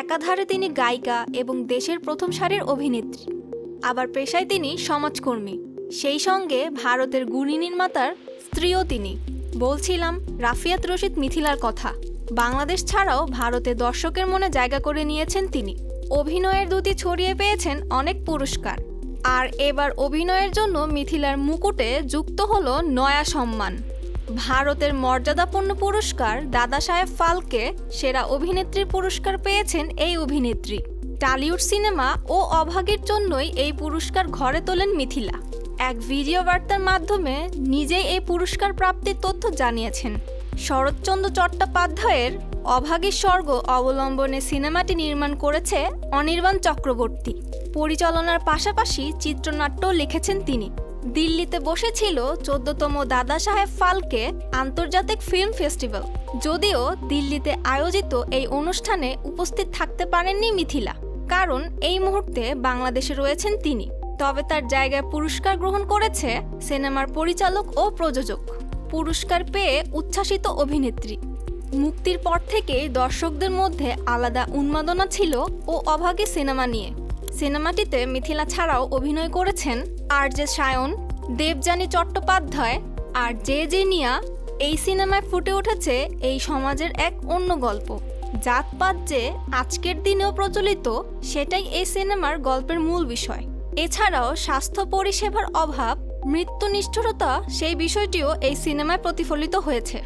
একাধারে তিনি গায়িকা এবং দেশের প্রথম সারির অভিনেত্রী, আবার পেশায় তিনি সমাজকর্মী, সেই সঙ্গে ভারতের গুণী নির্মাতার স্ত্রীও তিনি। বলছিলাম রাফিয়াত রশিদ মিথিলার কথা। বাংলাদেশ ছাড়াও ভারতে দর্শকের মনে জায়গা করে নিয়েছেন তিনি। অভিনয়ের দুটি ছড়িয়ে পেয়েছেন অনেক পুরস্কার। আর এবার অভিনয়ের জন্য মিথিলার মুকুটে যুক্ত হলো নয়া সম্মান। ভারতের মর্যাদাপূর্ণ পুরস্কার দাদা সাহেব ফালকে সেরা অভিনেত্রীর পুরস্কার পেয়েছেন এই অভিনেত্রী। টলিউড সিনেমা ও অভাগীর জন্যই এই পুরস্কার ঘরে তোলেন মিথিলা। এক ভিডিও বার্তার মাধ্যমে নিজেই এই পুরস্কার প্রাপ্তির তথ্য জানিয়েছেন। শরৎচন্দ্র চট্টোপাধ্যায়ের অভাগীর স্বর্গ অবলম্বনে সিনেমাটি নির্মাণ করেছে অনির্বাণ চক্রবর্তী। পরিচালনার পাশাপাশি চিত্রনাট্যও লিখেছেন তিনি। দিল্লিতে বসেছিল 14তম দাদা সাহেব ফালকে আন্তর্জাতিক ফিল্ম ফেস্টিভ্যাল। যদিও দিল্লিতে আয়োজিত এই অনুষ্ঠানে উপস্থিত থাকতে পারেননি মিথিলা, কারণ এই মুহূর্তে বাংলাদেশে রয়েছেন তিনি। তবে তার জায়গায় পুরস্কার গ্রহণ করেছে সিনেমার পরিচালক ও প্রযোজক। পুরস্কার পেয়ে উচ্ছ্বাসিত অভিনেত্রী। মুক্তির পর থেকেই দর্শকদের মধ্যে আলাদা উন্মাদনা ছিল ও অভাগী সিনেমা নিয়ে। সিনেমাটিতে মিথিলা ছাড়াও অভিনয় করেছেন আর.জে. সায়ন, দেবযানী চট্টোপাধ্যায় আর জে জিনিয়া। এই সিনেমায় ফুটে উঠেছে এই সমাজের এক অন্য গল্প। জাতপাত যে আজকের দিনেও প্রচলিত, সেটাই এই সিনেমার গল্পের মূল বিষয়। এছাড়াও স্বাস্থ্য পরিষেবার অভাব, মৃত্যু নিষ্ঠুরতা, সেই বিষয়টিও এই সিনেমায় প্রতিফলিত হয়েছে।